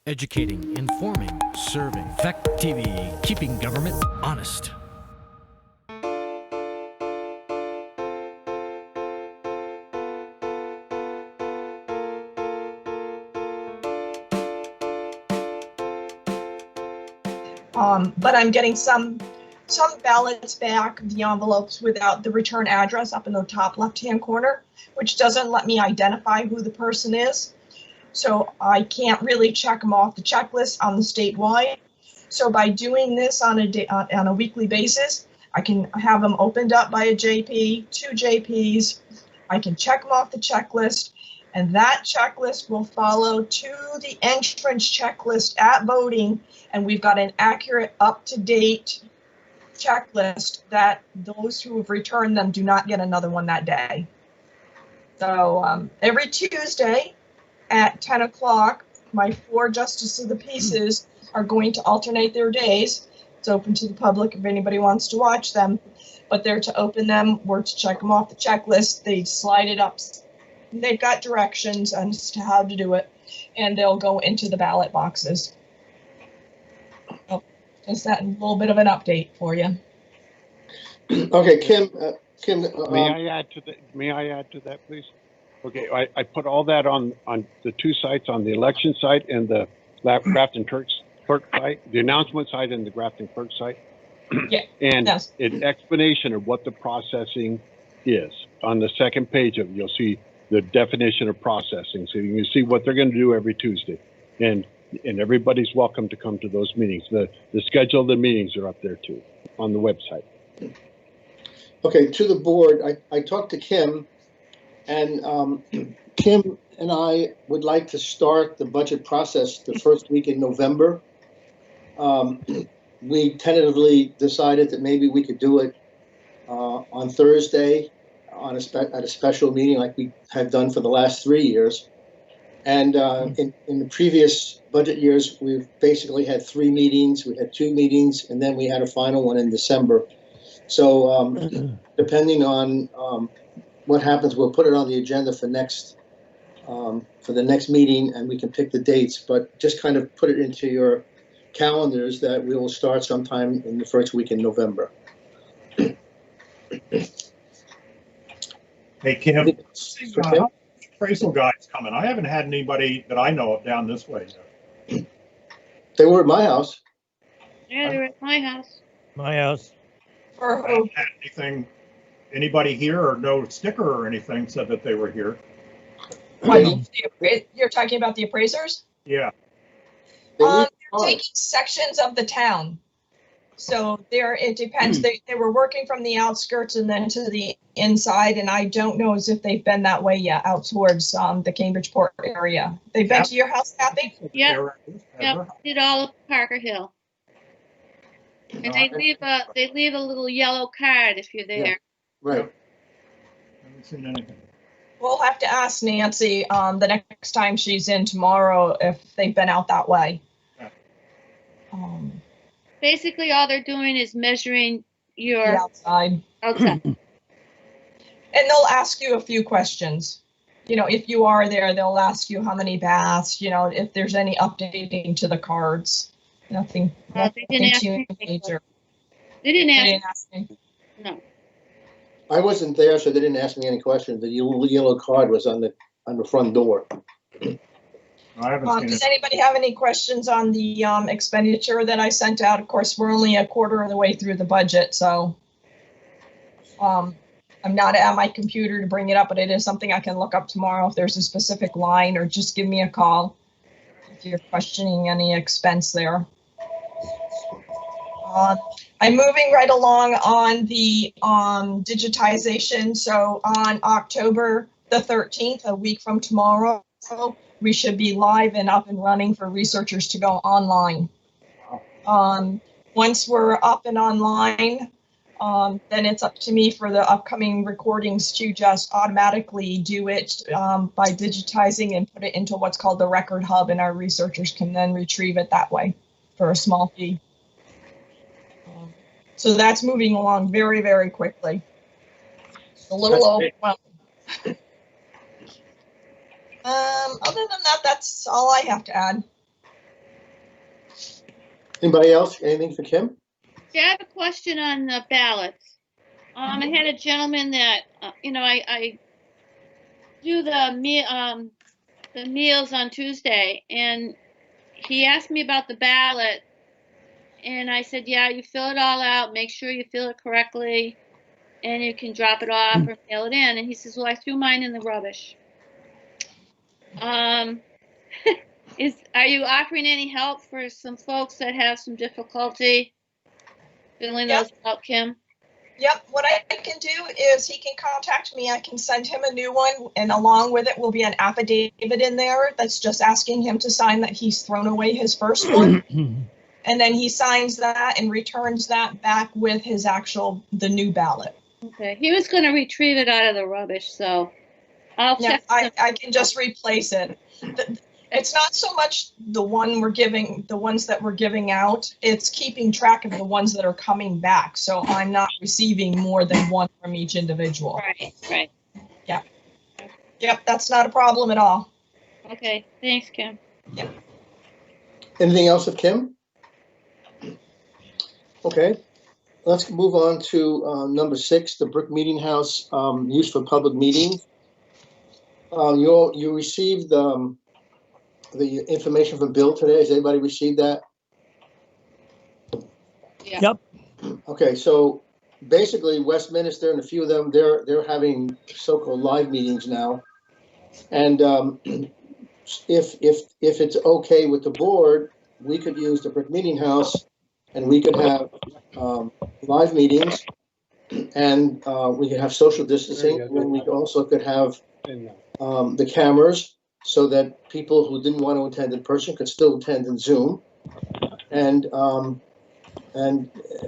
Educating, informing, serving. Fact TV, keeping government honest. But I'm getting some ballots back, the envelopes without the return address up in the top left-hand corner, which doesn't let me identify who the person is. So I can't really check them off the checklist on the statewide. So by doing this on a weekly basis, I can have them opened up by a JP, 2 JPs. I can check them off the checklist, and that checklist will follow to the entrance checklist at voting, and we've got an accurate, up-to-date checklist that those who have returned them do not get another one that day. So every Tuesday at 10 o'clock, my 4 justices of the peace are going to alternate their days. It's open to the public if anybody wants to watch them, but they're to open them, we're to check them off the checklist. They slide it up. They've got directions as to how to do it, and they'll go into the ballot boxes. Oh, just that little bit of an update for you. Okay, Kim. May I add to that, please? Okay, I put all that on the 2 sites, on the election site and the Grafton clerk site, the announcement site and the Grafton clerk site. Yeah. And yes. An explanation of what the processing is. On the second page of it, you'll see the definition of processing. So you can see what they're going to do every Tuesday. And everybody's welcome to come to those meetings. The schedule of the meetings are up there too, on the website. Okay, to the board, I talked to Kim, and Kim and I would like to start the budget process the first week in November. We tentatively decided that maybe we could do it on Thursday at a special meeting like we have done for the last 3 years. And in the previous budget years, we've basically had 3 meetings. We had 2 meetings, and then we had a final one in December. So depending on what happens, we'll put it on the agenda for the next meeting, and we can pick the dates. But just kind of put it into your calendars that we will start sometime in the first week in November. Hey, Kim, appraisal guys coming. I haven't had anybody that I know of down this way yet. They were at my house. Yeah, they're at my house. My house. For I haven't had anything, anybody here or no sticker or anything said that they were here. You're talking about the appraisers? Yeah. They're taking sections of the town. So it depends. They were working from the outskirts and then to the inside, and I don't know as if they've been that way yet out towards the Cambridgeport area. They've been to your house, Kathy? Yep. Did all of Parker Hill. And they leave a little yellow card if you're there. Yeah. Right. Haven't seen anything. We'll have to ask Nancy the next time she's in tomorrow if they've been out that way. Yeah. Basically, all they're doing is measuring your The outside. outside. And they'll ask you a few questions. You know, if you are there, they'll ask you how many baths, you know, if there's any updating to the cards. Nothing. They didn't ask me. Major. They didn't They ask didn't ask me. No. I wasn't there, so they didn't ask me any questions. The yellow card was on the front door. I haven't seen Does it. anybody have any questions on the expenditure that I sent out? Of course, we're only a quarter of the way through the budget, so I'm not at my computer to bring it up, but it is something I can look up tomorrow if there's a specific line, or just give me a call if you're questioning any expense there. I'm moving right along on the digitization. So on October the 13th, a week from tomorrow, we should be live and up and running for researchers to go online. Once we're up and online, then it's up to me for the upcoming recordings to just automatically do it by digitizing and put it into what's called the record hub, and our researchers can then retrieve it that way for a small fee. So that's moving along very, very quickly. A little overwhelming. Other than that, that's all I have to add. Anybody else? Anything for Kim? Yeah, I have a question on the ballots. I had a gentleman that, I do the meals on Tuesday, and he asked me about the ballot, and I said, yeah, you fill it all out, make sure you fill it correctly, and you can drop it off or mail it in. And he says, well, I threw mine in the rubbish. Are you offering any help for some folks that have some difficulty filling those out, Kim? Yep, what I can do is he can contact me. I can send him a new one, and along with it will be an affidavit in there that's just asking him to sign that he's thrown away his first one. And then he signs that and returns that back with the new ballot. Okay, he was going to retrieve it out of the rubbish, so I'll check. I can just replace it. It's not so much the ones that we're giving out. It's keeping track of the ones that are coming back. So I'm not receiving more than one from each individual. Right. Yep, that's not a problem at all. Okay, thanks, Kim. Yep. Anything else of Kim? Okay, let's move on to number 6, the brick meeting house used for public meetings. You received the information from Bill today. Has anybody received that? Yeah. Yep. Okay, so basically Westminster and a few of them, they're having so-called live meetings now. And if it's okay with the board, we could use the brick meeting house and we could have live meetings, and we could have social distancing, and then we also could have the cameras, so that people who didn't want to attend in person could still attend in Zoom. And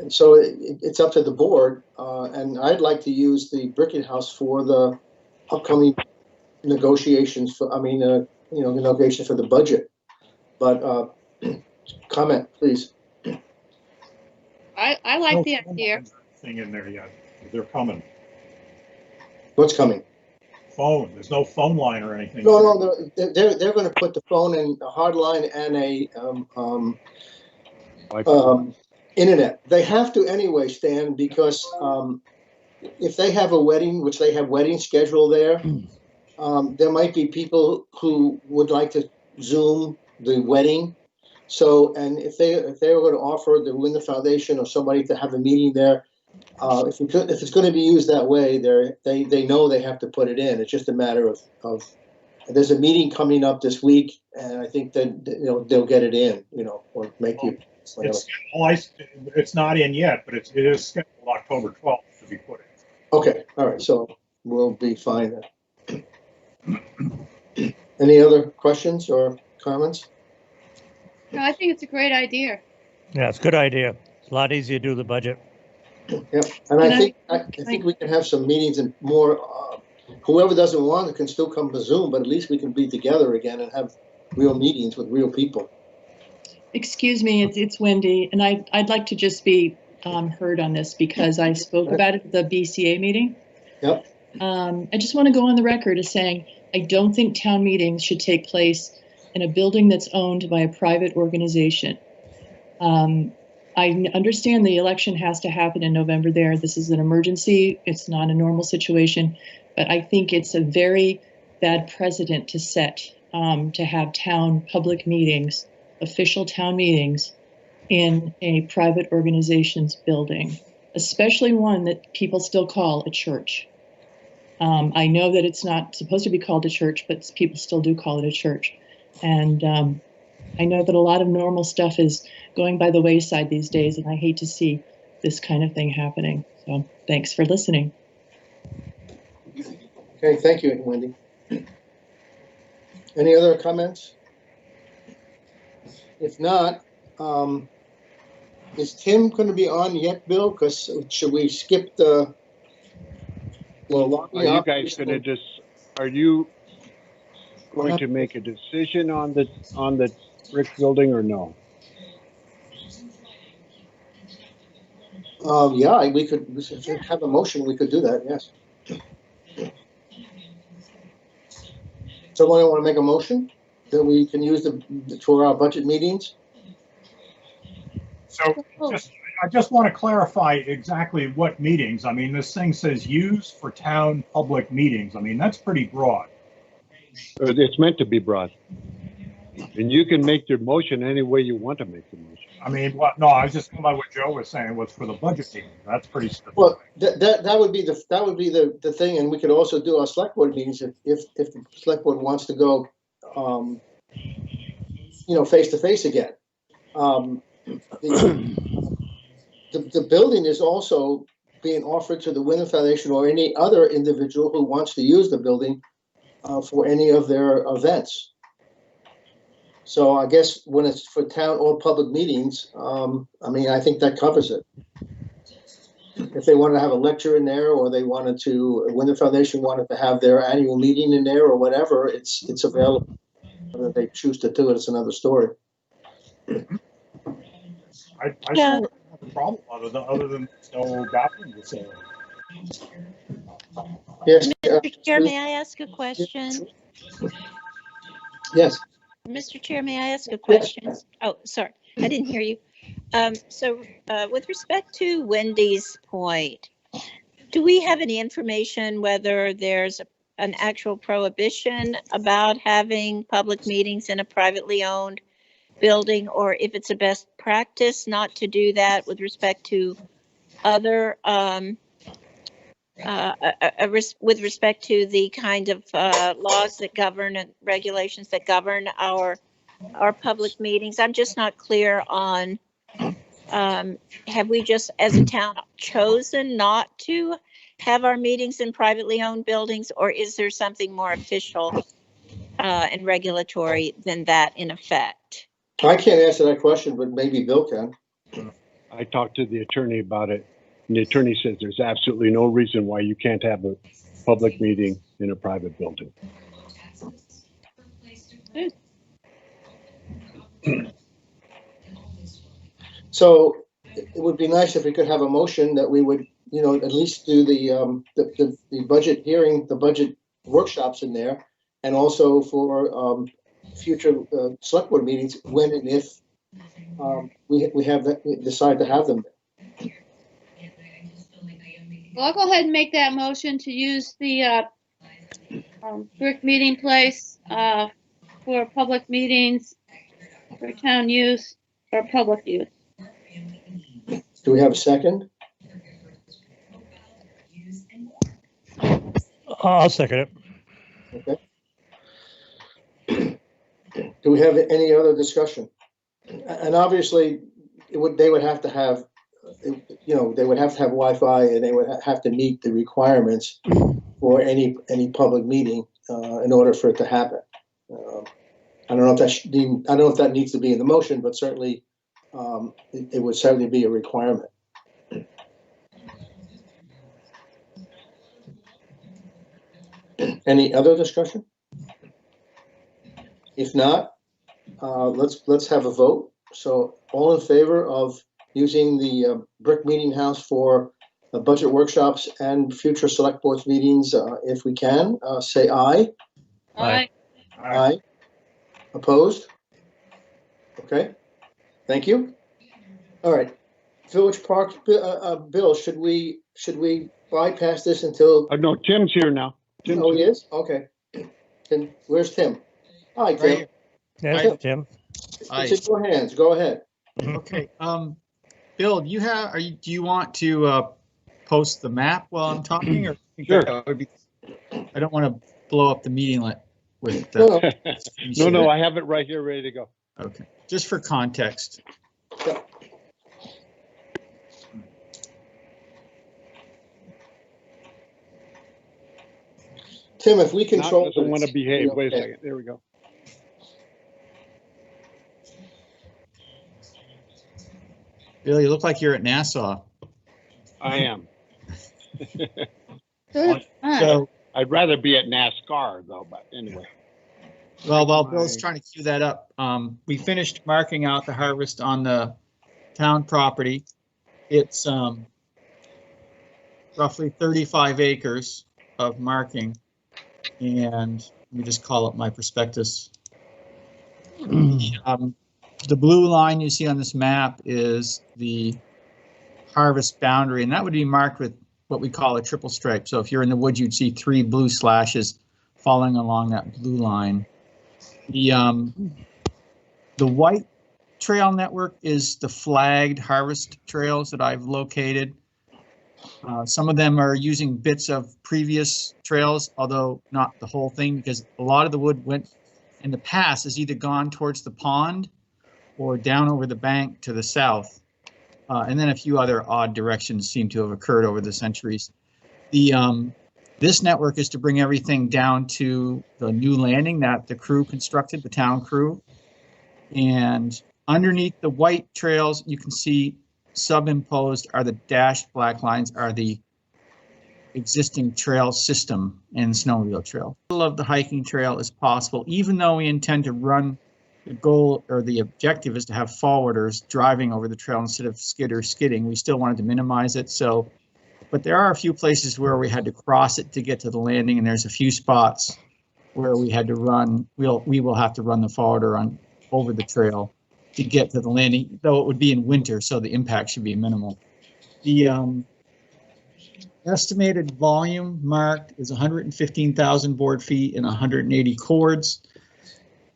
so it's up to the board. And I'd like to use the Bricket House for the upcoming negotiations the negotiations for the budget. But comment, please. I like the idea. Thing in there yet. They're coming. What's coming? Phone. There's no phone line or anything. No, they're going to put the phone in a hard line and a internet. They have to anyway, Stan, because if they have a wedding, which they have weddings scheduled there, there might be people who would like to Zoom the wedding. So, and if they were going to offer the Winter Foundation or somebody to have a meeting there, if it's going to be used that way, they know they have to put it in. It's just a matter of there's a meeting coming up this week, and I think that they'll get it in, or make you. It's not in yet, but it is scheduled October 12th to be put in. Okay, all right, so we'll be fine then. Any other questions or comments? No, I think it's a great idea. Yeah, it's a good idea. It's a lot easier to do the budget. Yeah, and I think we can have some meetings and more. Whoever doesn't want it can still come to Zoom, but at least we can be together again and have real meetings with real people. Excuse me, it's Wendy, and I'd like to just be heard on this because I spoke about it at the BCA meeting. Yep. I just want to go on the record as saying I don't think town meetings should take place in a building that's owned by a private organization. I understand the election has to happen in November there. This is an emergency. It's not a normal situation, but I think it's a very bad precedent to set to have town public meetings, official town meetings in a private organization's building, especially one that people still call a church. I know that it's not supposed to be called a church, but people still do call it a church. And I know that a lot of normal stuff is going by the wayside these days, and I hate to see this kind of thing happening. So thanks for listening. Okay, thank you, Wendy. Any other comments? If not, is Tim going to be on yet, Bill? Because should we skip the? Well, are you guys going to are you going to make a decision on the brick building or no? Yeah, we could have a motion. We could do that. Yes. Someone want to make a motion that we can use for our budget meetings? So I just want to clarify exactly what meetings. I mean, this thing says use for town public meetings. I mean, that's pretty broad. It's meant to be broad. And you can make your motion any way you want to make the motion. I mean, what? No, I was just going by what Joe was saying. Was for the budget meeting. That's pretty specific. Well, that would be the thing, and we could also do our select board meetings if the select board wants to go, face to face again. The building is also being offered to the Wyndham Foundation or any other individual who wants to use the building for any of their events. So I guess when it's for town or public meetings, I think that covers it. If they wanted to have a lecture in there, or they wanted to, when the foundation wanted to have their annual meeting in there or whatever, it's available. Whether they choose to do it, it's another story. I still don't have a problem other than no bathroom facility. Yes. Mr. Chair, may I ask a question? Yes. Mr. Chair, may I ask a question? Oh, sorry, I didn't hear you. With respect to Wendy's point, do we have any information whether there's an actual prohibition about having public meetings in a privately owned building, or if it's a best practice not to do that with respect to other with respect to the kind of laws that govern and regulations that govern our public meetings? I'm just not clear on, have we just as a town chosen not to have our meetings in privately owned buildings, or is there something more official and regulatory than that in effect? I can't answer that question, but maybe Bill can. I talked to the attorney about it, and the attorney says there's absolutely no reason why you can't have a public meeting in a private building. So it would be nice if we could have a motion that we would, at least do the budget hearing, the budget workshops in there, and also for future select board meetings when and if we decide to have them. Well, I'll go ahead and make that motion to use the brick meeting place for public meetings, for town use or public use. Do we have a second? I'll second it. Okay. Do we have any other discussion? And obviously, they would have to have, they would have to have Wi-Fi, and they would have to meet the requirements for any public meeting in order for it to happen. I don't know if that needs to be in the motion, but certainly it would certainly be a requirement. Any other discussion? If not, let's have a vote. So all in favor of using the brick meeting house for budget workshops and future select boards meetings, if we can, say aye. Aye. Aye. Opposed? Okay. Thank you. All right. Village Park, Bill, should we bypass this until? No, Tim's here now. Tim's Oh, he is? Okay. Then where's Tim? Hi, Tim. Right. Yes, Tim. It's in your hands. Go ahead. Okay. Bill, do you want to post the map while I'm talking, or Sure. I don't want to blow up the meeting with. No. I have it right here, ready to go. Okay. Just for context. Yep. Tim, if we control. Doesn't want to behave. Okay. Wait a second. There we go. Bill, you look like you're at Nassau. I am. So, I'd rather be at NASCAR though, but anyway. well, while Bill's trying to cue that up, we finished marking out the harvest on the town property. It's roughly 35 acres of marking. And let me just call up my prospectus. The blue line you see on this map is the harvest boundary, and that would be marked with what we call a triple stripe. So if you're in the woods, you'd see 3 blue slashes following along that blue line. The white trail network is the flagged harvest trails that I've located. Some of them are using bits of previous trails, although not the whole thing, because a lot of the wood went in the past has either gone towards the pond or down over the bank to the south. And then a few other odd directions seem to have occurred over the centuries. This network is to bring everything down to the new landing that the crew constructed, the town crew. And underneath the white trails, you can see subimposed are the dashed black lines are the existing trail system and snowmobile trail. Middle of the hiking trail is possible, even though we intend to run. The goal or the objective is to have forwarders driving over the trail instead of skidding. We still wanted to minimize it. So, but there are a few places where we had to cross it to get to the landing, and there's a few spots where we had to run. We will have to run the forwarder on over the trail to get to the landing, though it would be in winter, so the impact should be minimal. The estimated volume marked is 115,000 board feet and 180 cords.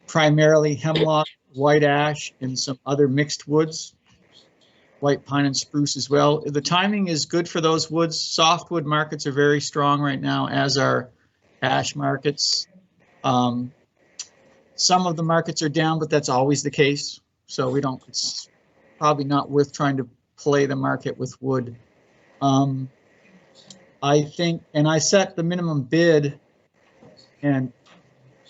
Primarily hemlock, white ash, and some other mixed woods, white pine and spruce as well. The timing is good for those woods. Softwood markets are very strong right now, as are ash markets. Some of the markets are down, but that's always the case. So we don't, it's probably not worth trying to play the market with wood. I think, and I set the minimum bid, and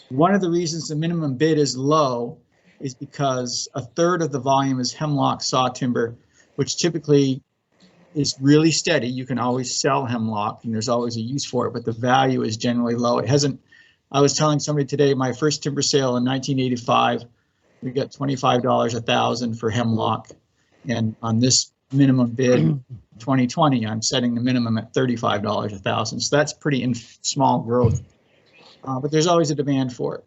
one of the reasons the minimum bid is low is because a third of the volume is hemlock saw timber, which typically is really steady. You can always sell hemlock and there's always a use for it, but the value is generally low. It hasn't, I was telling somebody today, my first timber sale in 1985, we got $25 a thousand for hemlock. And on this minimum bid 2020, I'm setting the minimum at $35 a thousand. So that's pretty small growth. But there's always a demand for it.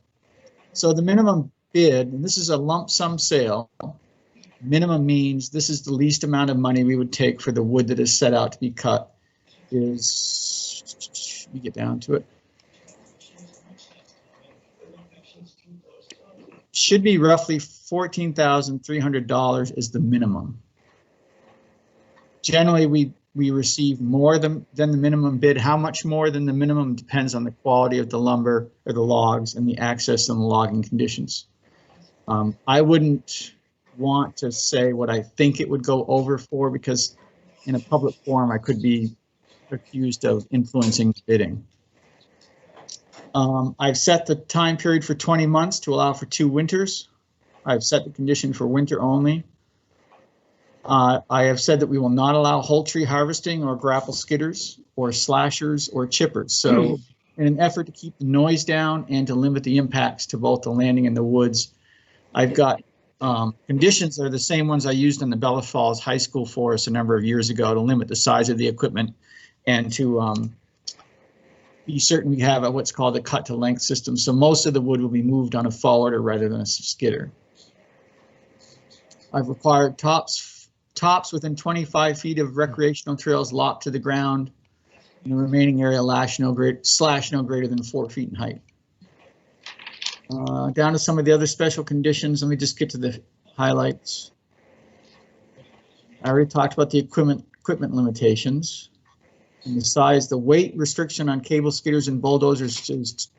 So the minimum bid, and this is a lump sum sale, minimum means this is the least amount of money we would take for the wood that is set out to be cut, is, let me get down to it, should be roughly $14,300 is the minimum. Generally, we receive more than the minimum bid. How much more than the minimum depends on the quality of the lumber or the logs and the access and the logging conditions. I wouldn't want to say what I think it would go over for, because in a public forum I could be accused of influencing bidding. I've set the time period for 20 months to allow for 2 winters. I've set the condition for winter only. I have said that we will not allow whole tree harvesting or grapple skidders or slashers or chippers. So in an effort to keep the noise down and to limit the impacts to both the landing and the woods, I've got conditions that are the same ones I used in the Bella Falls High School forest a number of years ago to limit the size of the equipment and to be certain we have what's called a cut to length system. So most of the wood will be moved on a forwarder rather than a skidder. I've required tops within 25 feet of recreational trails locked to the ground, and the remaining area no greater than 4 feet in height. Down to some of the other special conditions. Let me just get to the highlights. I already talked about the equipment limitations and the size. The weight restriction on cable skidders and bulldozers is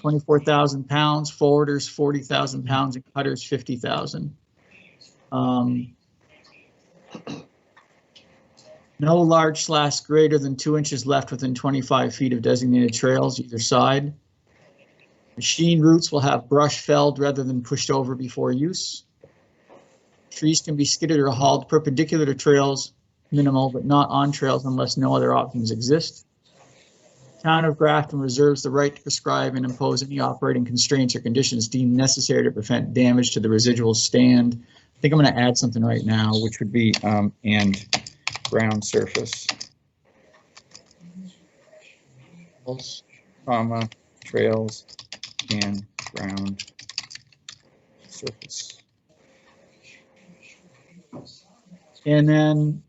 24,000 pounds, forwarders 40,000 pounds, and cutters 50,000. No large slash greater than 2 inches left within 25 feet of designated trails either side. Machine routes will have brush felled rather than pushed over before use. Trees can be skidded or hauled perpendicular to trails, minimal, but not on trails unless no other options exist. Town of Grafton reserves the right to prescribe and impose any operating constraints or conditions deemed necessary to prevent damage to the residual stand. I think I'm going to add something right now, which would be and ground surface, trails and ground surface. And then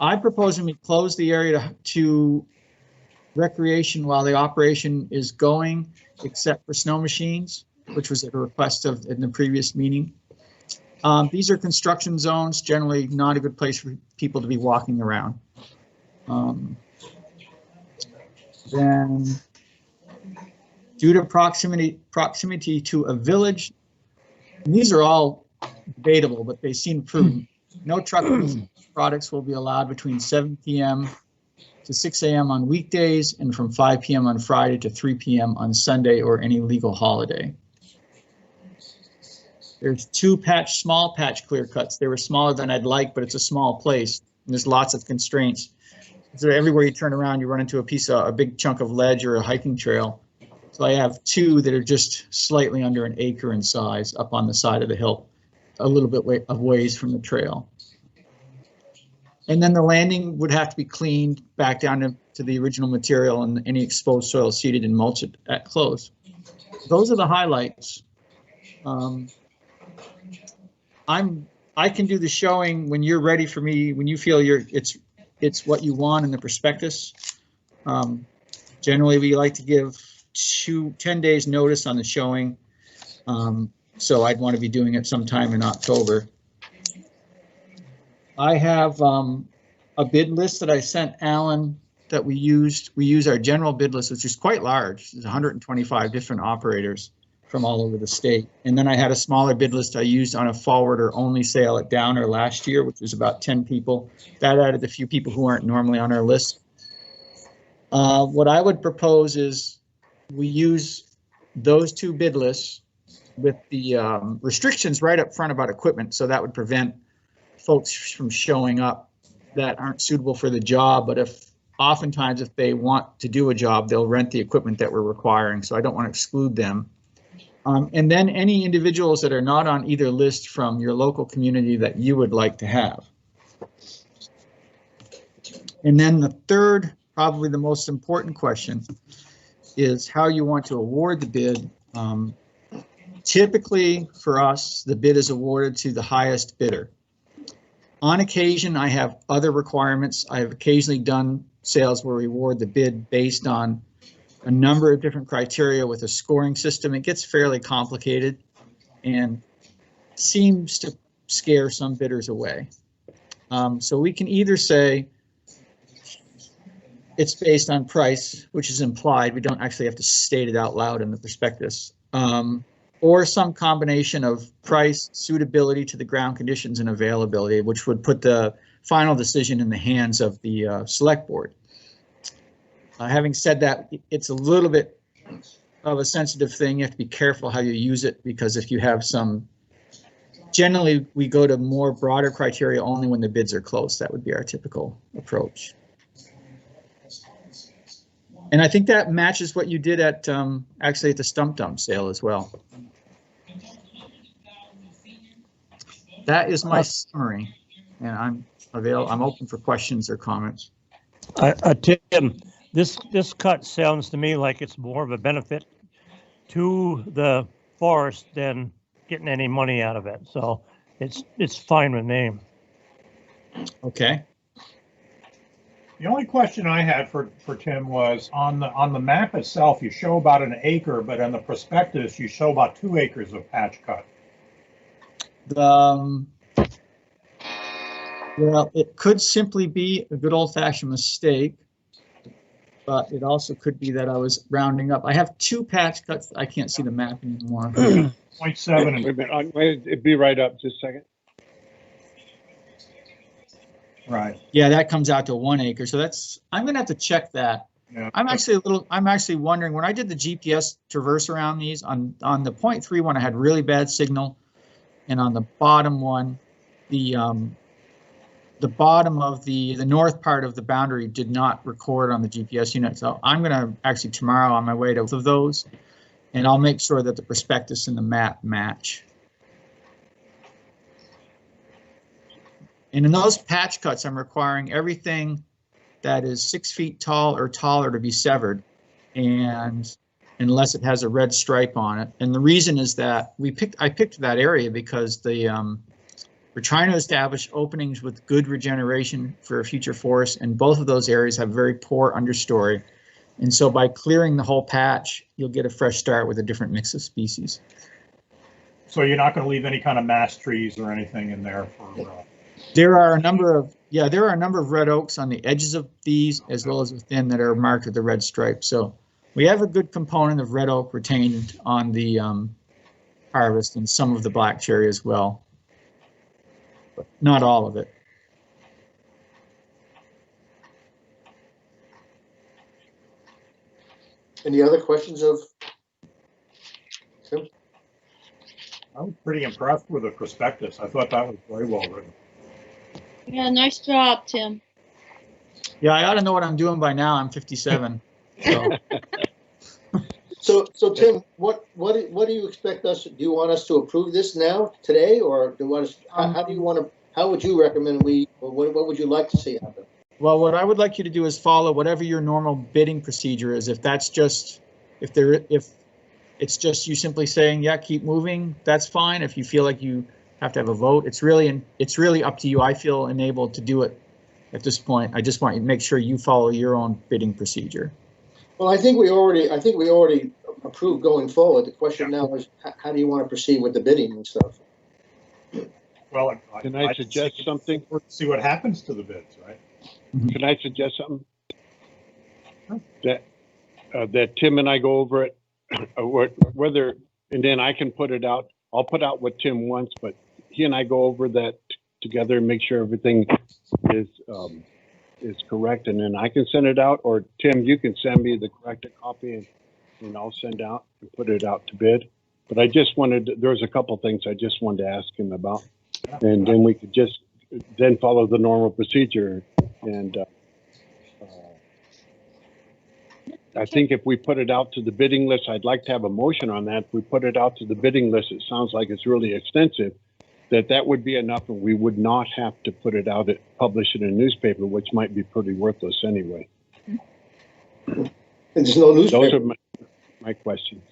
I propose we close the area to recreation while the operation is going, except for snow machines, which was at a request of in the previous meeting. These are construction zones, generally not a good place for people to be walking around. Then, due to proximity to a village, and these are all debatable, but they seem prudent. No truck products will be allowed between 7 p.m. to 6 a.m. on weekdays and from 5 p.m. on Friday to 3 p.m. on Sunday or any legal holiday. There's two small patch clear cuts. They were smaller than I'd like, but it's a small place. And there's lots of constraints. So everywhere you turn around, you run into a big chunk of ledge or a hiking trail. So I have two that are just slightly under an acre in size up on the side of the hill, a little bit of ways from the trail. And then the landing would have to be cleaned back down to the original material and any exposed soil seeded and mulched at close. Those are the highlights. I can do the showing when you're ready for me, when you feel it's what you want in the prospectus. Generally, we like to give 10 days notice on the showing. So I'd want to be doing it sometime in October. I have a bid list that I sent Alan that we used. We use our general bid list, which is quite large. There's 125 different operators from all over the state. And then I had a smaller bid list I used on a forwarder only sale at Downer last year, which was about 10 people. That added a few people who aren't normally on our list. What I would propose is we use those two bid lists with the restrictions right up front about equipment. So that would prevent folks from showing up that aren't suitable for the job. But oftentimes if they want to do a job, they'll rent the equipment that we're requiring. So I don't want to exclude them. And then any individuals that are not on either list from your local community that you would like to have. And then the third, probably the most important question, is how you want to award the bid. Typically for us, the bid is awarded to the highest bidder. On occasion, I have other requirements. I have occasionally done sales where we award the bid based on a number of different criteria with a scoring system. It gets fairly complicated and seems to scare some bidders away. So we can either say it's based on price, which is implied. We don't actually have to state it out loud in the prospectus, or some combination of price, suitability to the ground conditions, and availability, which would put the final decision in the hands of the select board. Having said that, it's a little bit of a sensitive thing. You have to be careful how you use it, because if you have generally we go to more broader criteria only when the bids are close. That would be our typical approach. And I think that matches what you did at actually at the stump dump sale as well. That is my summary, and I'm open for questions or comments. Tim, this cut sounds to me like it's more of a benefit to the forest than getting any money out of it. So it's fine with me. Okay. The only question I had for Tim was on the map itself, you show about an acre, but on the prospectus, you show about 2 acres of patch cut. Well, it could simply be a good old-fashioned mistake, but it also could be that I was rounding up. I have 2 patch cuts. I can't see the map anymore. 0.7 and Wait a minute, it'd be right up, just a second. right. Yeah, that comes out to 1 acre. So I'm gonna have to check that. Yeah. I'm actually wondering, when I did the GPS traverse around these on the 0.3 one, I had really bad signal. And on the bottom one, the bottom of the north part of the boundary did not record on the GPS unit. So I'm gonna actually tomorrow on my way to both of those, and I'll make sure that the prospectus and the map match. And in those patch cuts, I'm requiring everything that is 6 feet tall or taller to be severed. And unless it has a red stripe on it. And the reason is that I picked that area because we're trying to establish openings with good regeneration for a future forest, and both of those areas have very poor understory. And so by clearing the whole patch, you'll get a fresh start with a different mix of species. So you're not going to leave any kind of mass trees or anything in there for? There are a number of red oaks on the edges of these, as well as within, that are marked with the red stripe. So we have a good component of red oak retained on the harvest, and some of the black cherry as well, but not all of it. Any other questions of Tim? I was pretty impressed with the prospectus. I thought that was very well written. Yeah, nice job, Tim. Yeah, I ought to know what I'm doing by now. I'm 57. So Tim, what do you expect us? Do you want us to approve this now today, or do you want us? How do you want to? How would you recommend we? Or what would you like to see happen? Well, what I would like you to do is follow whatever your normal bidding procedure is. If it's just you simply saying, yeah, keep moving, that's fine. If you feel like you have to have a vote, it's really up to you. I feel enabled to do it at this point. I just want you to make sure you follow your own bidding procedure. Well, I think we already approved going forward. The question now is, how do you want to proceed with the bidding and stuff? Well, Can I suggest something? See what happens to the bids, right? Can I suggest something? That Tim and I go over it, whether, and then I can put it out. I'll put out what Tim wants, but he and I go over that together and make sure everything is correct, and then I can send it out, or Tim, you can send me the corrected copy, and I'll send out and put it out to bid. But I just there's a couple things I just wanted to ask him about, and then we could just then follow the normal procedure. And I think if we put it out to the bidding list, I'd like to have a motion on that. If we put it out to the bidding list, it sounds like it's really extensive, that would be enough, and we would not have to put it out, publish it in a newspaper, which might be pretty worthless anyway. And there's no newspaper. Those are my questions.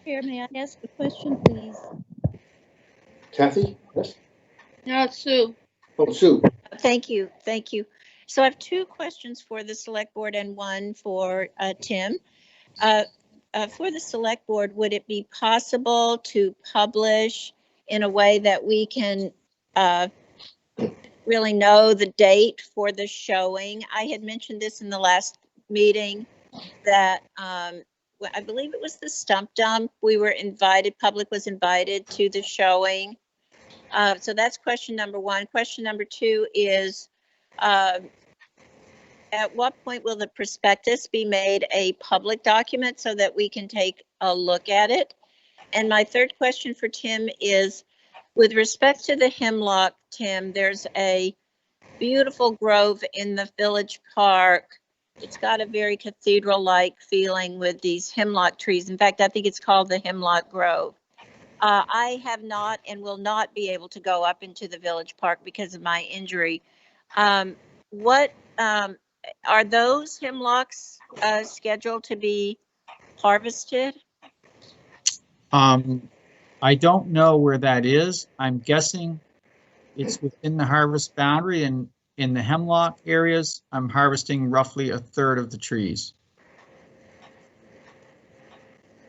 Chair, may I ask a question, please? Kathy? Yes? No, it's Sue. Oh, Sue. Thank you. So I have two questions for the select board and one for Tim. For the select board, would it be possible to publish in a way that we can really know the date for the showing? I had mentioned this in the last meeting that I believe it was the stump dump. We were invited, public was invited to the showing. So that's question number one. Question number two is, at what point will the prospectus be made a public document so that we can take a look at it? And my third question for Tim is, with respect to the hemlock, Tim, there's a beautiful grove in the village park. It's got a very cathedral-like feeling with these hemlock trees. In fact, I think it's called the Hemlock Grove. I have not and will not be able to go up into the village park because of my injury. What are those hemlocks scheduled to be harvested? I don't know where that is. I'm guessing it's within the harvest boundary, and in the hemlock areas, I'm harvesting roughly a third of the trees.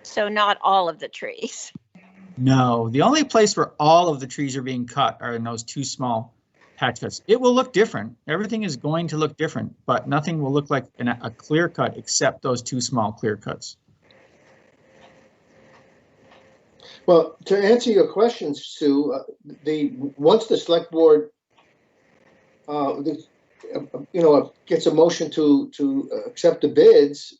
So not all of the trees. No, the only place where all of the trees are being cut are in those two small patch cuts. It will look different. Everything is going to look different, but nothing will look like a clear cut except those two small clear cuts. Well, to answer your question, Sue, once the select board, gets a motion to accept the bids,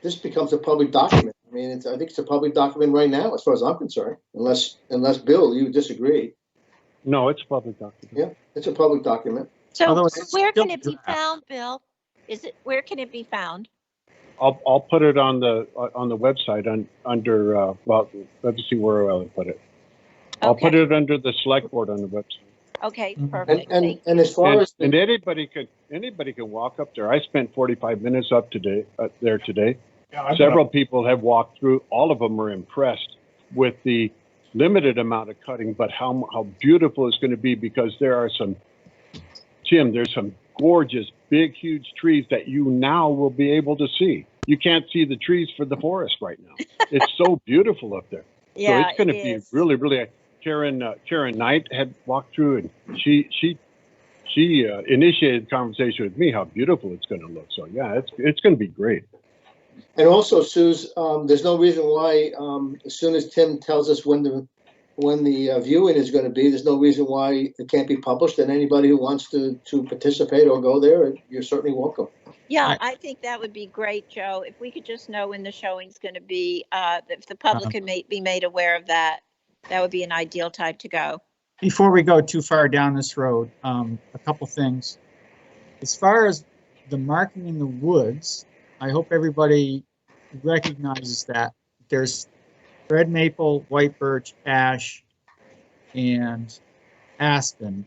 this becomes a public document. I mean, I think it's a public document right now, as far as I'm concerned, unless Bill, you disagree. No, it's a public document. Yeah, it's a public document. So where can it be found, Bill? Where can it be found? I'll put it on the website under well, let me see where I'll put it. I'll put it under the select board on the website. Okay, Mhm. perfect. And Thank and as far And, as and anybody can walk up there. I spent 45 minutes up there today. Yeah, I've been Several up- people have walked through. All of them are impressed with the limited amount of cutting, but how beautiful it's going to be, because there's some gorgeous, big, huge trees that you now will be able to see. You can't see the trees for the forest right now. It's so beautiful up there. Yeah, So it's going to it be is. really, really. Karen Knight had walked through, and she initiated the conversation with me how beautiful it's going to look. So yeah, it's going to be great. And also, Suze, there's no reason why, as soon as Tim tells us when the viewing is going to be, there's no reason why it can't be published. And anybody who wants to participate or go there, you're certainly welcome. Yeah, I think that would be great, Joe. If we could just know when the showing's going to be, if the public could be made aware of that, that would be an ideal time to go. Before we go too far down this road, a couple things. As far as the marking in the woods, I hope everybody recognizes that there's red maple, white birch, ash, and aspen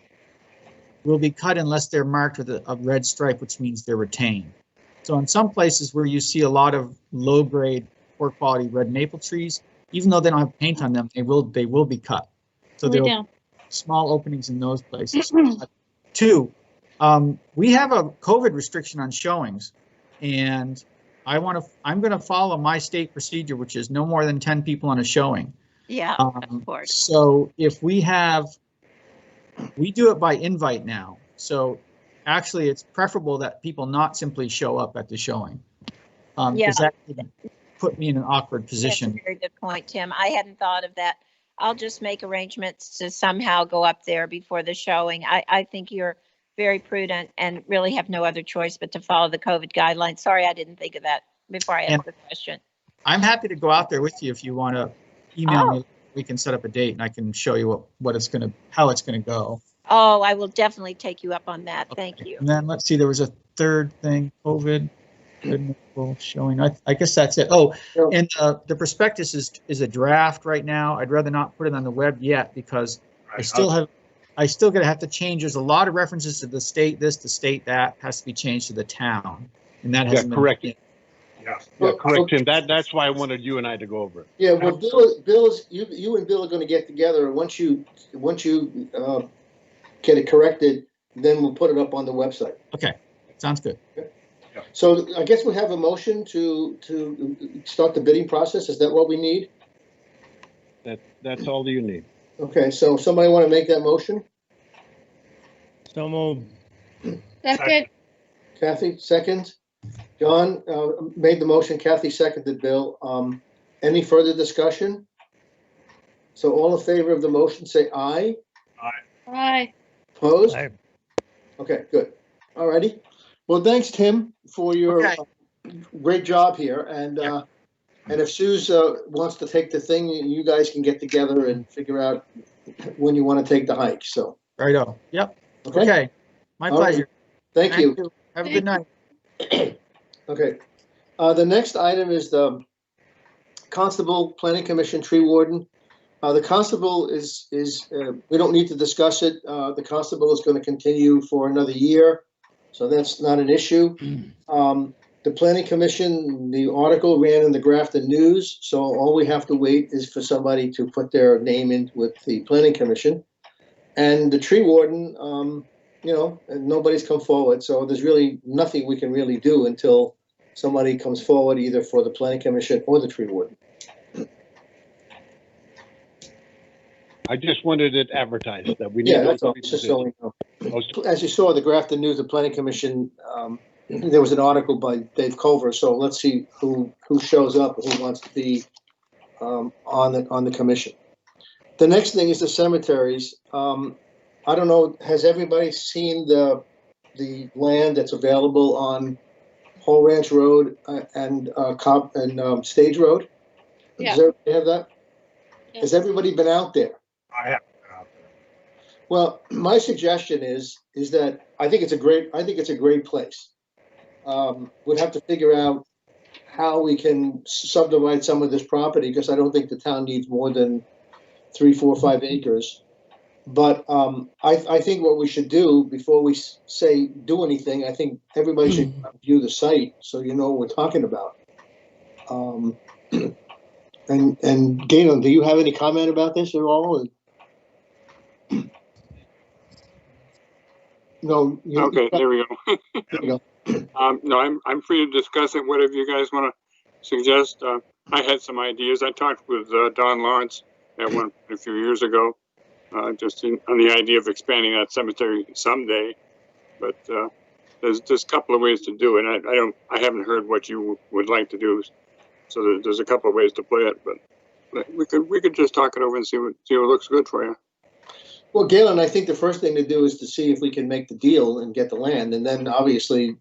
will be cut unless they're marked with a red stripe, which means they're retained. So in some places where you see a lot of low-grade, poor-quality red maple trees, even though they don't have paint on them, they will be cut. So there will be small openings in those places. Two, we have a COVID restriction on showings, and I'm going to follow my state procedure, which is no more than 10 people on a showing. Yeah, of course. So if we do it by invite now. So actually, it's preferable that people not simply show up at the showing, because that could put me in an awkward position. That's a very good point, Tim. I hadn't thought of that. I'll just make arrangements to somehow go up there before the showing. I think you're very prudent and really have no other choice but to follow the COVID guidelines. Sorry, I didn't think of that before I asked the question. I'm happy to go out there with you if you want to email me. We can set up a date and I can show you how it's gonna go. Oh, I will definitely take you up on that. Okay. Thank you. And then let's see, there was a third thing, COVID showing. I guess that's it. Oh, and the prospectus is a draft right now. I'd rather not put it on the web yet because I still gonna have to change. There's a lot of references to the state this, the state that has to be changed to the town, and that hasn't been correct. Yeah, correct, Tim. That's why I wanted you and I to go over it. Yeah, well, you and Bill are going to get together, and once you get it corrected, then we'll put it up on the website. Okay, sounds good. So I guess we have a motion to start the bidding process. Is that what we need? That's all you need. Okay, so somebody want to make that motion? So moved. Second. Kathy, second. John made the motion. Kathy seconded. Bill. Any further discussion? So all in favor of the motion, say aye. Aye. Opposed? Aye. Okay, good. All righty. Well, thanks, Tim, for your great job here. And if Suze wants to take the thing, you guys can get together and figure out when you want to take the hike. So. Righto. Yep. Okay. Okay. My pleasure. Thank you. Have a good night. Okay. The next item is the Constable Planning Commission Tree Warden. The Constable is we don't need to discuss it. The Constable is going to continue for another year, so that's not an issue. The Planning Commission, the article ran in the Grafton News, so all we have to wait is for somebody to put their name in with the Planning Commission. And the Tree Warden, nobody's come forward, so there's really nothing we can really do until somebody comes forward either for the Planning Commission or the Tree Warden. I just wanted it advertised that we need. Yeah, that's all. It's just so we know. As you saw, the Grafton News, the Planning Commission, there was an article by Dave Covert. So let's see who shows up, who wants to be on the commission. The next thing is the cemeteries. I don't know. Has everybody seen the land that's available on Whole Ranch Road and Stage Road? Yeah. Does everybody have that? Yeah. Has everybody been out there? I have been out there. Well, my suggestion is that I think it's a great place. We'd have to figure out how we can subdivide some of this property because I don't think the town needs more than 3, 4, 5 acres. But I think what we should do before we say do anything, I think everybody should view the site so you know what we're talking about. And Galen, do you have any comment about this at all? No. Okay, there we go. There you go. No, I'm free to discuss it, whatever you guys want to suggest. I had some ideas. I talked with Don Lawrence at one a few years ago, just on the idea of expanding that cemetery someday. But there's a couple of ways to do it. I haven't heard what you would like to do, so there's a couple of ways to play it. But we could just talk it over and see what looks good for you. Well, Galen, I think the first thing to do is to see if we can make the deal and get the land, and then obviously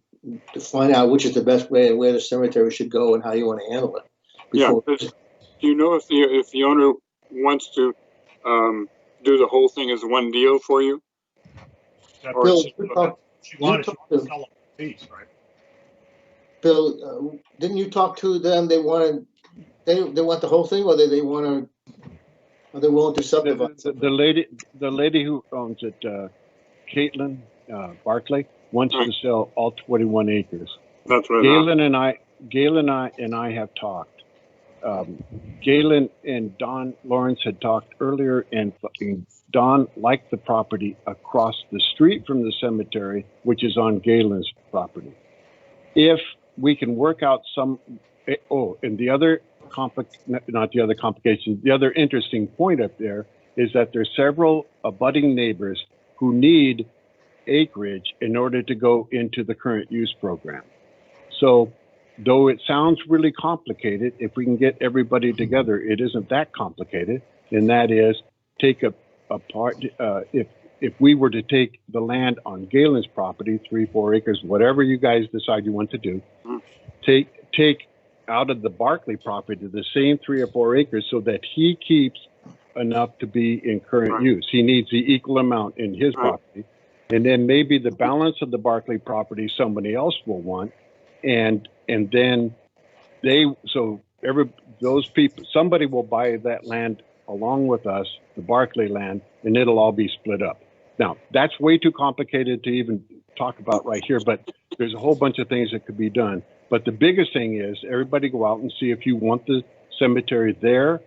to find out which is the best way and where the cemetery should go and how you want to handle it. Yeah. Do you know if the owner wants to do the whole thing as one deal for you? Bill, She wanted to sell a piece, right? Bill, didn't you talk to them? They want the whole thing, or they want to? Are they willing to subdivide? The lady who owns it, Caitlin Barclay, wants to sell all 21 acres. That's right. Galen and I have talked. Galen and Don Lawrence had talked earlier, and Don liked the property across the street from the cemetery, which is on Galen's property. If we can work out some, and the other the other interesting point up there is that there's several abutting neighbors who need acreage in order to go into the current use program. So though it sounds really complicated, if we can get everybody together, it isn't that complicated. And that is take a part, if we were to take the land on Galen's property, 3-4 acres, whatever you guys decide you want to do, take out of the Barclay property the same 3 or 4 acres so that he keeps enough to be in current use. He needs the equal amount in his property. And then maybe the balance of the Barclay property somebody else will want. And then those people, somebody will buy that land along with us, the Barclay land, and it'll all be split up. Now, that's way too complicated to even talk about right here, but there's a whole bunch of things that could be done. But the biggest thing is everybody go out and see if you want the cemetery there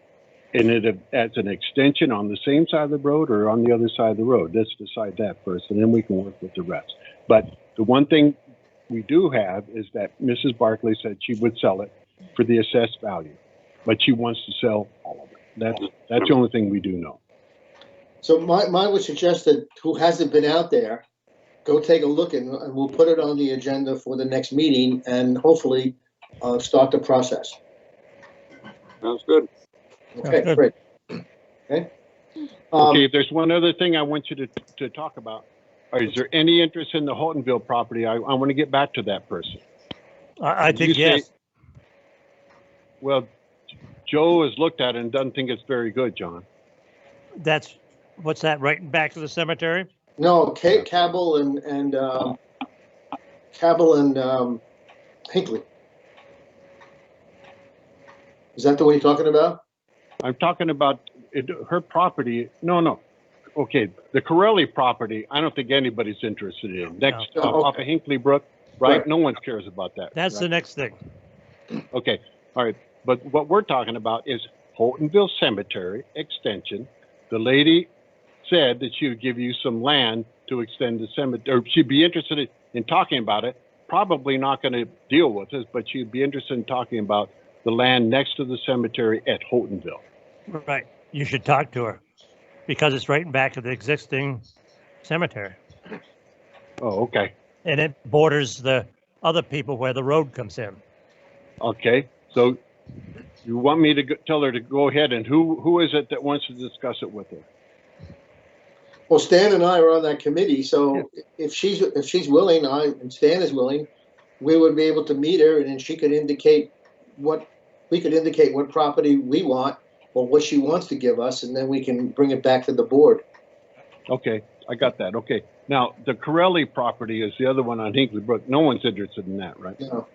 and it as an extension on the same side of the road or on the other side of the road. Let's decide that first, and then we can work with the rest. But the one thing we do have is that Mrs. Barclay said she would sell it for the assessed value, but she wants to sell all of it. That's the only thing we do know. So mine would suggest that who hasn't been out there, go take a look and we'll put it on the agenda for the next meeting and hopefully start the process. Sounds good. Okay, great. Okay. Okay, if there's one other thing I want you to talk about. Is there any interest in the Haughtonville property? I want to get back to that person. I think yes. Well, Joe has looked at it and doesn't think it's very good, John. What's that, right back to the cemetery? No, Cabell and Hinckley. Is that the one you're talking about? I'm talking about her property. No. Okay, the Corelli property, I don't think anybody's interested in. Next, off of Hinckley Brook, right? No one cares about that. That's the next thing. Okay, all right. But what we're talking about is Holtonville Cemetery extension. The lady said that she would give you some land to extend the cemetery, or she'd be interested in talking about it. Probably not going to deal with us, but she'd be interested in talking about the land next to the cemetery at Haughtonville. Right. You should talk to her because it's right back to the existing cemetery. Oh, okay. And it borders the other people where the road comes in. Okay. So you want me to tell her to go ahead, and who is it that wants to discuss it with her? Well, Stan and I are on that committee, so if she's willing, and Stan is willing, we would be able to meet her, and then she could indicate what property we want or what she wants to give us, and then we can bring it back to the board. Okay, I got that. Okay. Now, the Corelli property is the other one on Hinckley Brook. No one's interested in that, right? No.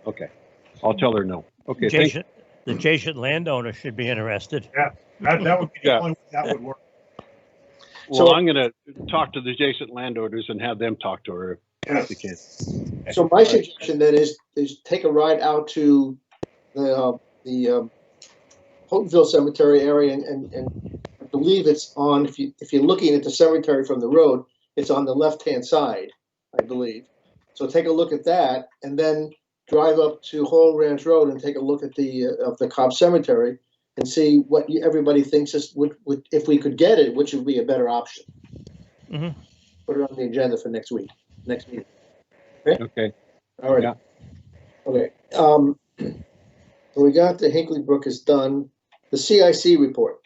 Okay. I'll tell her no. Okay. The adjacent landowner should be interested. Yeah, that would be the only way that would work. Well, So- I'm gonna talk to the adjacent landowners and have them talk to her if they can. So my suggestion then is take a ride out to the Haughtonville Cemetery area, and I believe it's on, if you're looking at the cemetery from the road, it's on the left-hand side, I believe. So take a look at that, and then drive up to Hall Ranch Road and take a look at the Cobb Cemetery and see what everybody thinks would, if we could get it, which would be a better option. Mhm. Put it on the agenda for next meeting. Okay. All right. Yeah. Okay. So we got the Hinkley Brook is done. The CIC report.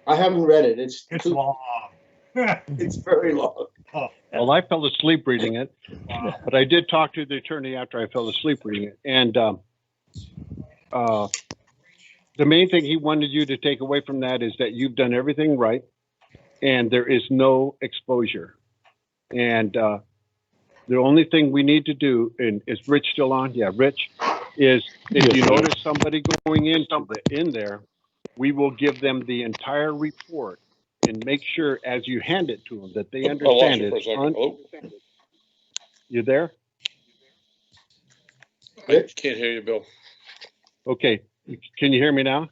I haven't read it. It's long. It's very long. Well, I fell asleep reading it, but I did talk to the attorney after I fell asleep reading it. And the main thing he wanted you to take away from that is that you've done everything right and there is no exposure. And the only thing we need to do, and is Rich still on? Yeah, Rich, is if you notice somebody going in there, we will give them the entire report and make sure as you hand it to them that they understand it. Hello? You there? I can't hear you, Bill. Okay. Can you hear me now?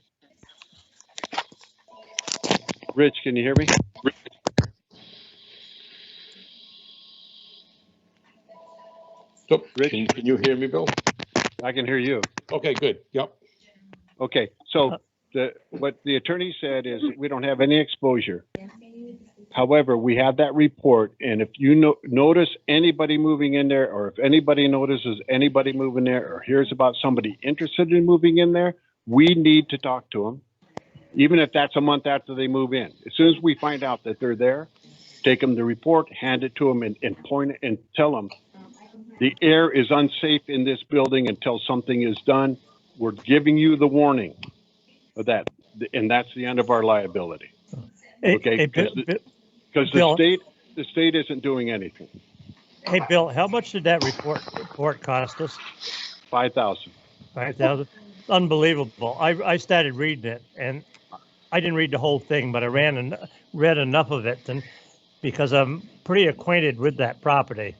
Rich, can you hear me? So, Rich? can you hear me, Bill? I can hear you. Okay, good. Yep. Okay. So what the attorney said is we don't have any exposure. However, we have that report, and if you notice anybody moving in there, or if anybody notices anybody moving there, or hears about somebody interested in moving in there, we need to talk to them, even if that's a month after they move in. As soon as we find out that they're there, take them the report, hand it to them, and point it and tell them the air is unsafe in this building until something is done. We're giving you the warning of that, and that's the end of our liability. Okay, because the state isn't doing anything. Hey, Bill, how much did that report cost us? $5,000. 5,000. Unbelievable. I started reading it, and I didn't read the whole thing, but I read enough of it, and because I'm pretty acquainted with that property,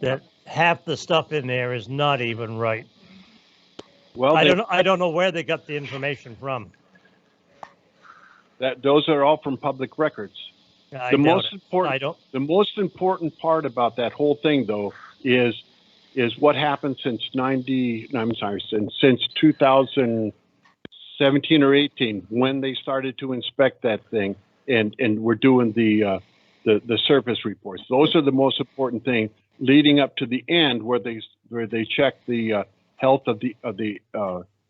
that half the stuff in there is not even right. Well, I don't know where they got the information from. Those are all from public records. The most important part about that whole thing, though, is what happened since 2017 or 18, when they started to inspect that thing, and we're doing the surface reports. Those are the most important thing, leading up to the end where they check the health of the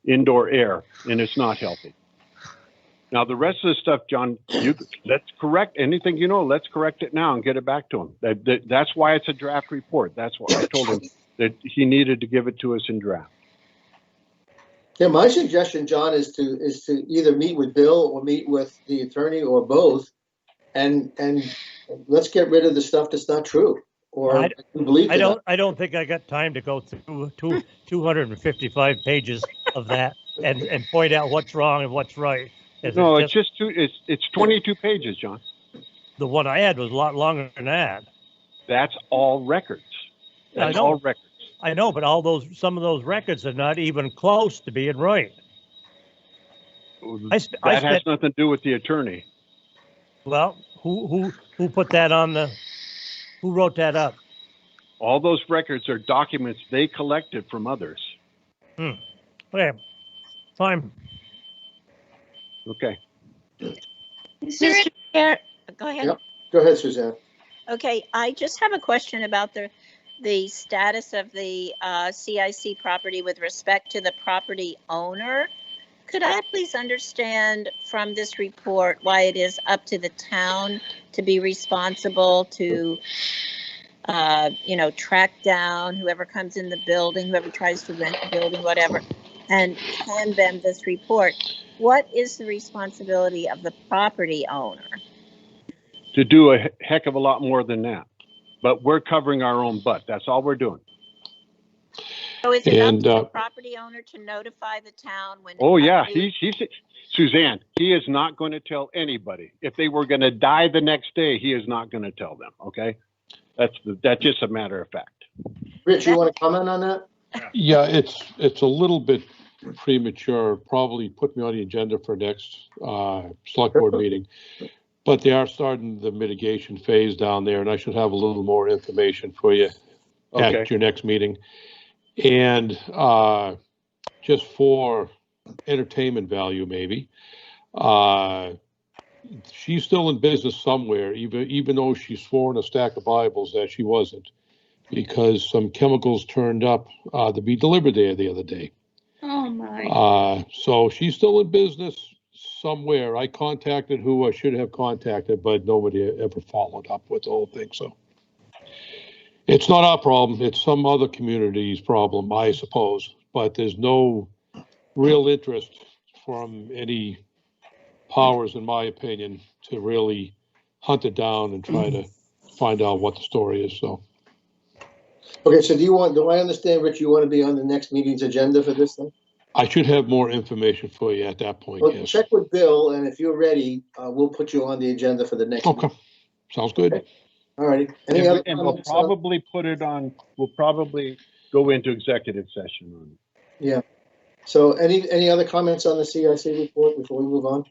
indoor air, and it's not healthy. Now, the rest of the stuff, John, let's correct anything, let's correct it now and get it back to him. That's why it's a draft report. That's why I told him that he needed to give it to us in draft. Yeah, my suggestion, John, is to either meet with Bill or meet with the attorney or both, and let's get rid of the stuff that's not true or believe. I don't think I got time to go through 255 pages of that and point out what's wrong and what's right. No, it's 22 pages, John. The one I had was a lot longer than that. That's all records. That's all records. I know, but some of those records are not even close to being right. That has nothing to do with the attorney. Well, who put that on who wrote that up? All those records are documents they collected from others. Okay, fine. Okay. Mr. Chair, go ahead. Yep. Go ahead, Suzanne. Okay, I just have a question about the status of the CIC property with respect to the property owner. Could I please understand from this report why it is up to the town to be responsible to, track down whoever comes in the building, whoever tries to rent the building, whatever, and hand them this report? What is the responsibility of the property owner? To do a heck of a lot more than that. But we're covering our own butt. That's all we're doing. So is it up And, to the property owner to notify the town when? Oh, yeah, a new- he's, Suzanne, he is not going to tell anybody. If they were going to die the next day, he is not going to tell them, okay? That's just a matter of fact. Rich, you want to comment on that? yeah, it's a little bit premature, probably put me on the agenda for next, select board meeting. But they are starting the mitigation phase down there, and I should have a little more information for you Okay. at your next meeting. And, just for entertainment value, maybe, she's still in business somewhere, even though she's sworn a stack of Bibles that she wasn't, because some chemicals turned up to be delivered there the other day. Oh, my. So she's still in business somewhere. I contacted who I should have contacted, but nobody ever followed up with the whole thing. So it's not our problem. It's some other community's problem, I suppose. But there's no real interest from any powers, in my opinion, to really hunt it down and try to find out what the story is. So Okay, so do I understand, Rich, you want to be on the next meeting's agenda for this thing? I should have more information for you at that point. Well, Yes. check with Bill, and if you're ready, we'll put you on the agenda for the next Okay. meeting. Sounds good. Okay. All righty. Any other And we'll comments? probably put it on, we'll probably go into executive session on it. Yeah. So any other comments on the CIC report before we move on?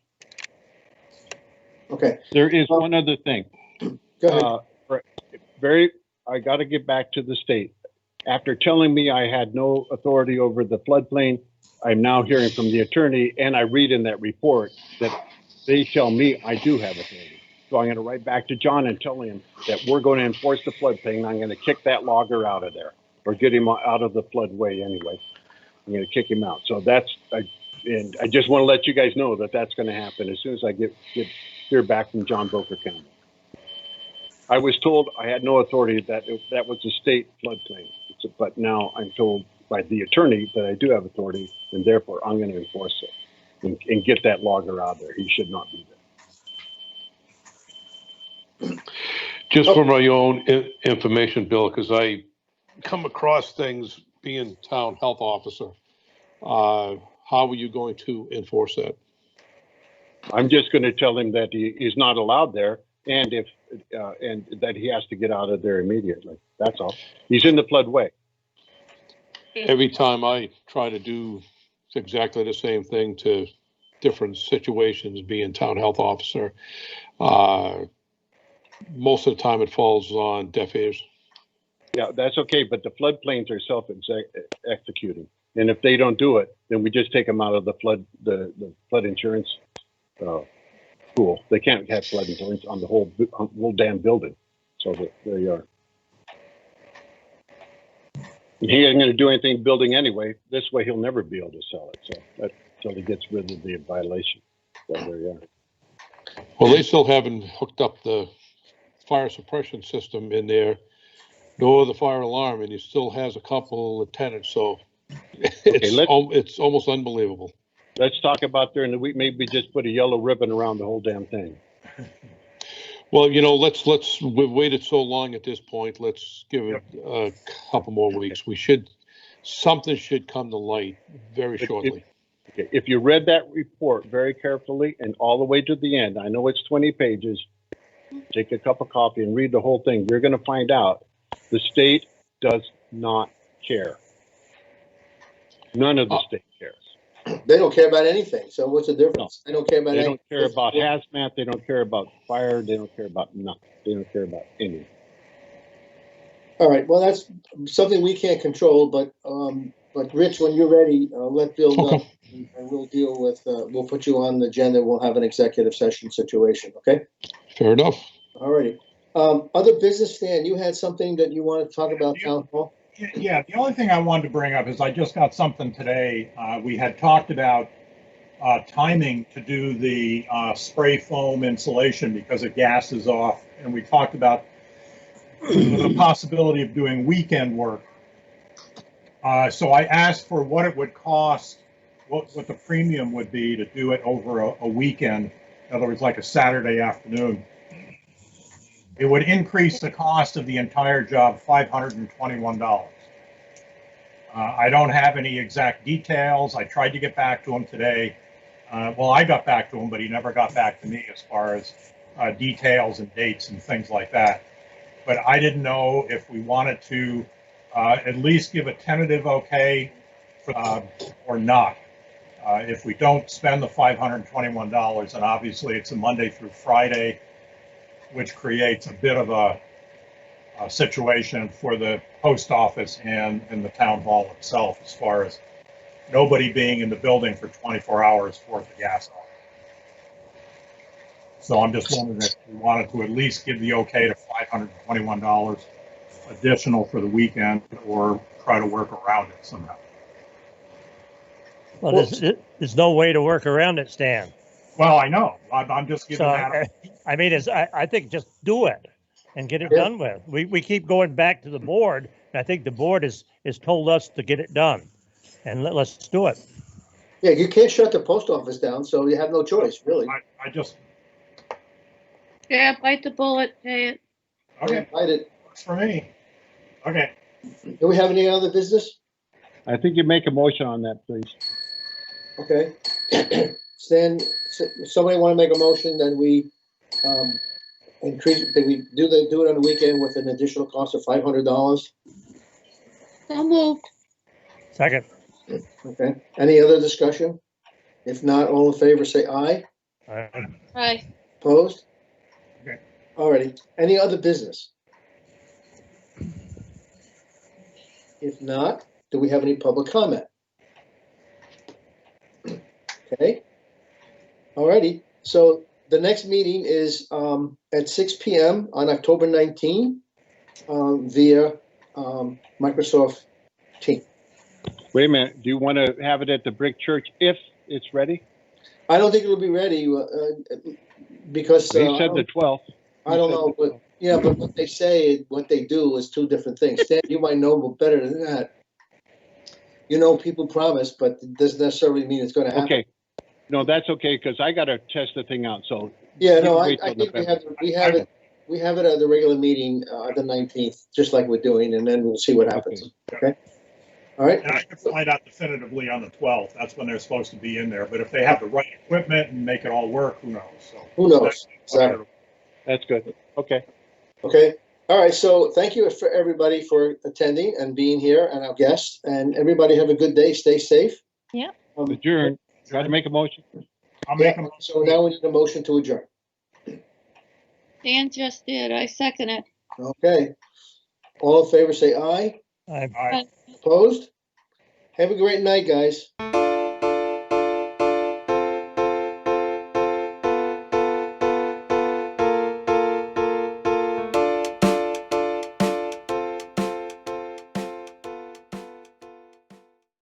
Okay, There is one other thing. go ahead. I got to get back to the state. After telling me I had no authority over the floodplain, I'm now hearing from the attorney, and I read in that report that they tell me I do have authority. So I'm going to write back to John and tell him that we're going to enforce the floodplain. I'm going to kick that logger out of there, or get him out of the floodway anyway. I'm going to kick him out. So and I just want to let you guys know that that's going to happen as soon as I hear back from John Boker County. I was told I had no authority, that was a state floodplain, but now I'm told by the attorney that I do have authority, and therefore I'm going to enforce it and get that logger out there. He should not be there. Just for my own information, Bill, because I come across things being town health officer. How are you going to enforce that? I'm just going to tell him that he's not allowed there, and and that he has to get out of there immediately. That's all. He's in the floodway. Every time I try to do exactly the same thing to different situations, being town health officer, most of the time it falls on deaf ears. Yeah, that's okay, but the floodplains are self-executing, and if they don't do it, then we just take them out of the flood insurance pool. They can't have flood insurance on the whole damn building. So there you are. And he ain't going to do anything building anyway. This way, he'll never be able to sell it. So that's until he gets rid of the violation. So there you are. Well, they still haven't hooked up the fire suppression system in there, nor the fire alarm, and he still has a couple of tenants. So it's almost unbelievable. Let's talk about during the week. Maybe just put a yellow ribbon around the whole damn thing. Well, we've waited so long at this point. Let's give it a couple more weeks. Something should come to light very shortly. If you read that report very carefully and all the way to the end, I know it's 20 pages, take a cup of coffee and read the whole thing. You're going to find out the state does not care. None of the state cares. They don't care about anything. So what's the difference? They don't care about anything. They don't care about hazmat. They don't care about fire. They don't care about nothing. They don't care about anything. All right. Well, that's something we can't control, but Rich, when you're ready, let Bill know, and we'll deal with. We'll put you on the agenda. We'll have an executive session situation. Okay. Fair enough. All righty. Other business, Stan, you had something that you wanted to talk about, town hall? Yeah, the only thing I wanted to bring up is I just got something today. We had talked about timing to do the spray foam insulation because the gas is off, and we talked about the possibility of doing weekend work. So I asked for what it would cost, what the premium would be to do it over a weekend, in other words, like a Saturday afternoon. It would increase the cost of the entire job $521. I don't have any exact details. I tried to get back to him today. Well, I got back to him, but he never got back to me as far as details and dates and things like that. But I didn't know if we wanted to at least give a tentative okay or not. If we don't spend the $521, and obviously it's a Monday through Friday, which creates a bit of a situation for the post office and the town hall itself, as far as nobody being in the building for 24 hours for the gas off. So I'm just wondering if we wanted to at least give the okay to $521 additional for the weekend, or try to work around it somehow. Well, there's no way to work around it, Stan. Well, I know. I'm just giving So, that. I mean, I think just do it and get it done with. We keep going back to the board, and I think the board has told us to get it done. And let's do it. Yeah, you can't shut the post office down, so you have no choice, really. I just, Yeah, bite the bullet, pay it. okay, Right, it. works for me. Okay, Do we have any other business? I think you make a motion on that, please. Okay. Stan, somebody want to make a motion, then we increase, that we do it on the weekend with an additional cost of $500? So moved. Second. Okay. Any other discussion? If not, all in favor, say aye. Aye. Opposed? Okay. Alrighty. Any other business? If not, do we have any public comment? Okay. Alrighty. So the next meeting is at 6 p.m. on October 19 via Microsoft Teams. Wait a minute, do you want to have it at the brick church if it's ready? I don't think it'll be ready because He said the 12th. I don't know, but yeah, but what they say, what they do is two different things. Stan, you might know better than that. You know, people promise, but it doesn't necessarily mean it's going to happen. Okay. No, that's okay, because I got to test the thing out, so. Yeah, you no, can I wait till think November. we have it at the regular meeting, the 19th, just like we're doing, and then we'll see what happens. Okay? All right? and I can find out definitively on the 12th. That's when they're supposed to be in there. But if they have the right equipment and make it all work, who knows? So Who knows? Exactly. That's good. Okay. Okay. All right. So thank you for everybody for attending and being here, and our guests, and everybody have a good day. Stay safe. Yeah. Adjourn. Try to make a motion. I'll make them. So now we need a motion to adjourn. Dan just did. I second it. Okay. All in favor, say aye. I All right. Opposed? Have a great night, guys.